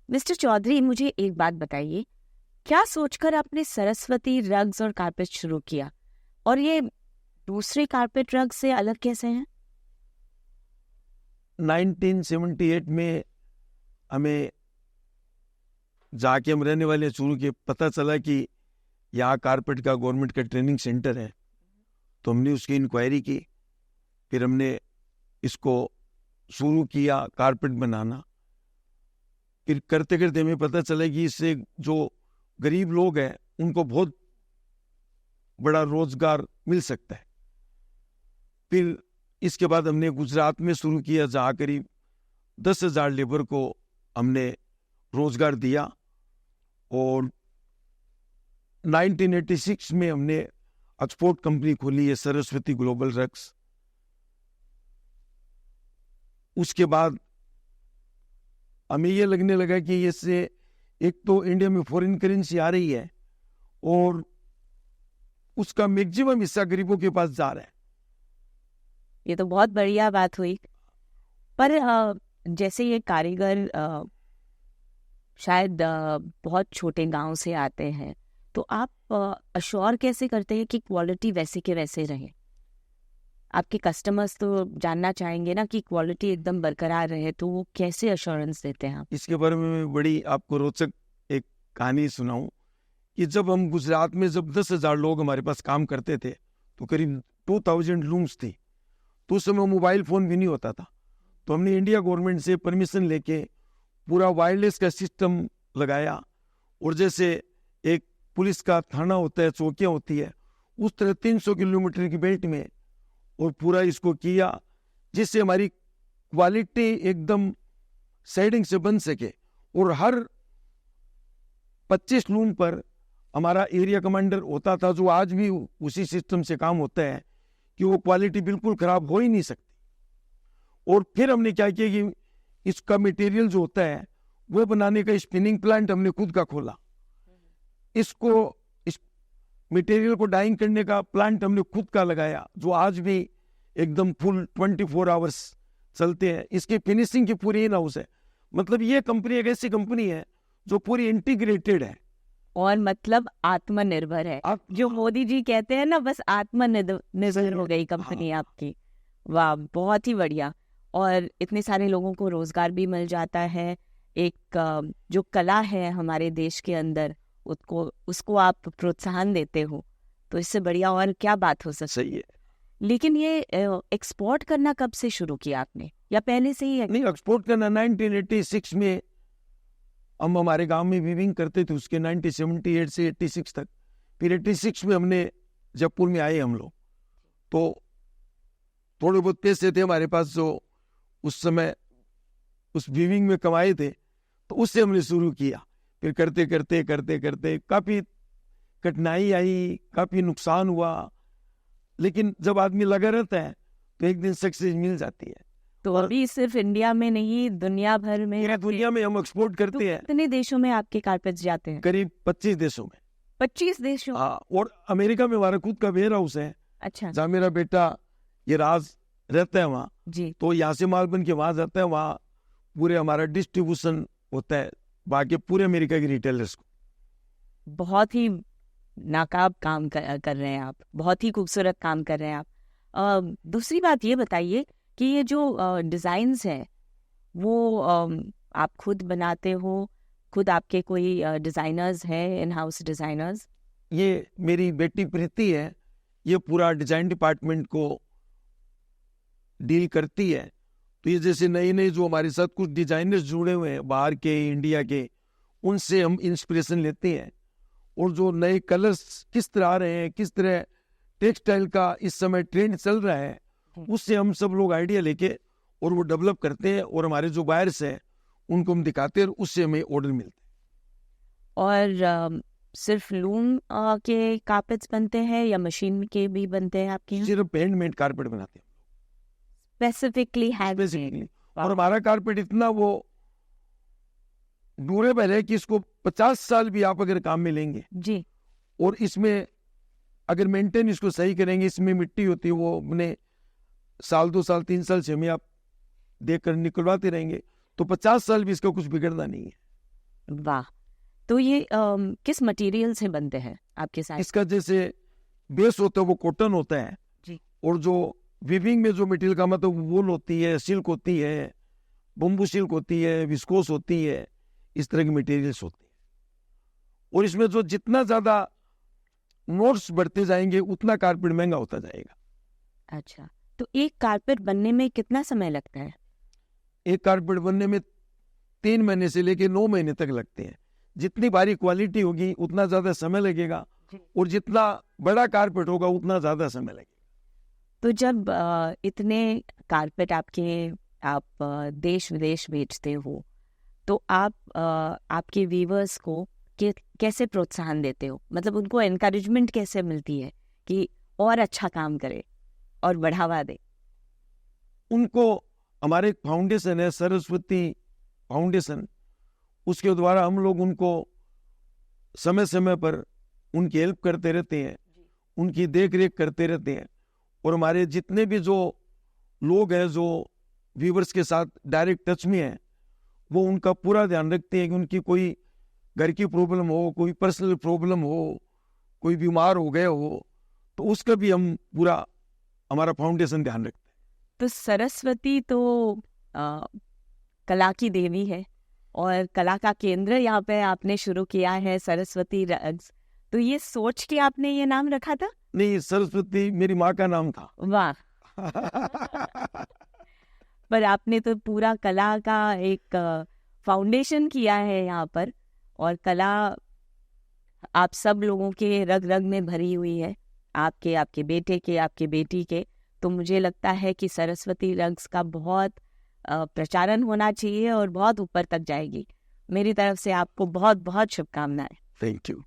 Mister Chaudhary, मुझे एक बात बताइए, क्या सोचकर आपने सरस्वती रग्स और कारपेट शुरू किया, और ये दूसरे कारपेट रग से अलग कैसे हैं? 1978 में हमें जाके हम रहने वाले शुरू किए, पता चला कि यहाँ कारपेट का गवर्नमेंट का ट्रेनिंग सेंटर है, तो हमने उसकी इंक्वायरी की। फिर हमने इसको शुरू किया कारपेट बनाना। फिर करते करते हमें पता चला कि इससे जो गरीब लोग हैं उनको बहुत बड़ा रोजगार मिल सकता है। फिर इसके बाद हमने गुजरात में शुरू किया, जहाँ करीब 10,000 लेबर को हमने रोजगार दिया। और 1986 में हमने एक्सपोर्ट कंपनी खोली है, सरस्वती ग्लोबल रग्स। उसके बाद हमें ये लगने लगा कि इससे एक तो इंडिया में फॉरेन करेंसी आ रही है और उसका मैक्सिमम हिस्सा गरीबों के पास जा रहा है। ये तो बहुत बढ़िया बात हुई। पर जैसे ये कारीगर शायद बहुत छोटे गांव से आते हैं, तो आप अश्योर कैसे करते हैं कि क्वालिटी वैसे के वैसे रहे? आपके कस्टमर्स तो जानना चाहेंगे ना कि क्वालिटी एकदम बरकरार रहे, तो वो कैसे अश्योरेंस देते हैं आप? इसके बारे में मैं बड़ी आपको रोचक एक कहानी सुनाऊं कि जब हम गुजरात में जब 10,000 लोग हमारे पास काम करते थे, तो करीब 2000 लूम्स थी। तो उस समय मोबाइल फोन भी नहीं होता था। तो हमने इंडिया गवर्नमेंट से परमिशन लेके पूरा वायरलेस का सिस्टम लगाया, और जैसे एक पुलिस का थाना होता है, चौकियां होती है, उस तरह 300 किलोमीटर की बेल्ट में और पूरा इसको किया, जिससे हमारी क्वालिटी एकदम सेटिंग से बन सके। और हर 25 लूम पर हमारा एरिया कमांडर होता था, जो आज भी उसी सिस्टम से काम होता है कि वो क्वालिटी बिल्कुल खराब हो ही नहीं सकती। और फिर हमने क्या किया कि इसका मटेरियल जो होता है वो बनाने का स्पिनिंग प्लांट हमने खुद का खोला। इस मटेरियल को डाइंग करने का प्लांट हमने खुद का लगाया, जो आज भी एकदम फुल 24 आवर्स चलते हैं। इसकी फिनिशिंग की पूरी इन हाउस है। मतलब ये कंपनी एक ऐसी कंपनी है जो पूरी इंटीग्रेटेड है और मतलब आत्मनिर्भर है। जो मोदी जी कहते हैं ना, बस आत्मनिर्भर हो गई कंपनी आपकी। वाह, बहुत ही बढ़िया। और इतने सारे लोगों को रोजगार भी मिल जाता है। एक जो कला है हमारे देश के अंदर, उसको आप प्रोत्साहन देते हो, तो इससे बढ़िया और क्या बात हो सकती है। सही है। लेकिन ये एक्सपोर्ट करना कब से शुरू किया आपने, या पहले से ही? नहीं, एक्सपोर्ट करना 1986 में हम हमारे गांव में वीविंग करते थे, उसके 1978 से 86 तक। फिर 86 में हमने जयपुर में आए हम लोग, तो थोड़े बहुत पैसे थे हमारे पास जो उस समय उस वीविंग में कमाए थे, तो उससे हमने शुरू किया। फिर करते करते करते करते काफी कठिनाई आई, काफी नुकसान हुआ, लेकिन जब आदमी लगा रहता है तो एक दिन सक्सेस मिल जाती है। तो अभी सिर्फ इंडिया में नहीं, दुनिया भर में, पूरी दुनिया में हम एक्सपोर्ट करते हैं। कितने देशों में आपके कारपेट्स जाते हैं? करीब 25 देशों में। 25 देशों? हाँ, और अमेरिका में हमारा खुद का वेयर हाउस है। अच्छा। जहाँ मेरा बेटा ये राज रहता है वहाँ जी। तो यहाँ से माल बन के वहां जाता है, वहाँ पूरे हमारा डिस्ट्रीब्यूशन होता है बाकी पूरे अमेरिका के रिटेलर्स को। बहुत ही नाकाब काम कर रहे हैं आप, बहुत ही खूबसूरत काम कर रहे हैं आप। दूसरी बात ये बताइए कि ये जो डिज़ाइंस हैं वो आप खुद बनाते हो? खुद आपके कोई डिज़ाइनर्स हैं, इन हाउस डिज़ाइनर्स? ये मेरी बेटी प्रीति है, ये पूरा डिजाइन डिपार्टमेंट को डील करती है। तो ये जैसे नए नए जो हमारे साथ कुछ डिजाइनर्स जुड़े हुए हैं बाहर के, इंडिया के, उनसे हम इंस्पिरेशन लेते हैं। और जो नए कलर्स किस तरह आ रहे हैं, किस तरह टेक्सटाइल का इस समय ट्रेंड चल रहा है, उससे हम सब लोग आइडिया लेके और वो डेवलप करते हैं, और हमारे जो बायर्स हैं उनको हम दिखाते हैं, और उससे हमें ऑर्डर मिलते हैं। और सिर्फ लूम के कारपेट्स बनते हैं या मशीन के भी बनते हैं आपके यहाँ? सिर्फ हैंडमेड कारपेट बनाते हैं स्पेसिफिकली स्पेसिफिकली। और हमारा कारपेट इतना वो ड्यूरेबल है कि इसको 50 साल भी आप अगर काम में लेंगे जी, और इसमें अगर मेंटेन इसको सही करेंगे, इसमें मिट्टी होती है वो अपने साल 2 साल 3 साल 6 में आप देख कर निकलवाते रहेंगे, तो 50 साल भी इसका कुछ बिगड़ना नहीं है। वाह। तो ये किस मटेरियल से बनते हैं आपके साथ? इसका जैसे बेस होता है वो कॉटन होता है जी। और जो वीविंग में जो मटेरियल का मतलब वूल होती है, सिल्क होती है, बम्बू सिल्क होती है, विस्कोस होती है, इस तरह की मटेरियल्स होती है। और इसमें जो जितना ज्यादा नोट्स बढ़ते जाएंगे उतना कारपेट महंगा होता जाएगा। अच्छा, तो एक कारपेट बनने में कितना समय लगता है? एक कारपेट बनने में 3 महीने से लेके 9 महीने तक लगते हैं। जितनी भारी क्वालिटी होगी उतना ज्यादा समय लगेगा और जितना बड़ा कारपेट होगा उतना ज्यादा समय लगेगा। तो जब इतने कारपेट आप देश विदेश बेचते हो, तो आप आपके व्यूअर्स को कैसे प्रोत्साहन देते हो? मतलब उनको एनकरेजमेंट कैसे मिलती है कि और अच्छा काम करे और बढ़ावा दे? उनको हमारे एक फाउंडेशन है, सरस्वती फाउंडेशन, उसके द्वारा हम लोग उनको समय समय पर उनकी हेल्प करते रहते हैं, उनकी देख रेख करते रहते हैं। और हमारे जितने भी जो लोग हैं जो व्यूवर्स के साथ डायरेक्ट टच में हैं, वो उनका पूरा ध्यान रखते हैं कि उनकी कोई घर की प्रॉब्लम हो, कोई पर्सनल प्रॉब्लम हो, कोई बीमार हो गए हो, तो उसका भी हम पूरा हमारा फाउंडेशन ध्यान रखते हैं। तो सरस्वती तो कला की देवी है और कला का केंद्र यहाँ पे आपने शुरू किया है, सरस्वती रग्स। तो ये सोच के आपने ये नाम रखा था? नहीं, सरस्वती मेरी माँ का नाम था। वाह। पर आपने तो पूरा कला का एक फाउंडेशन किया है यहाँ पर, और कला आप सब लोगों के रग रग में भरी हुई है, आपके बेटे के, आपके बेटी के। तो मुझे लगता है कि सरस्वती रग्स का बहुत प्रचारण होना चाहिए और बहुत ऊपर तक जाएगी। मेरी तरफ से आपको बहुत बहुत शुभकामनाएं। Thank you.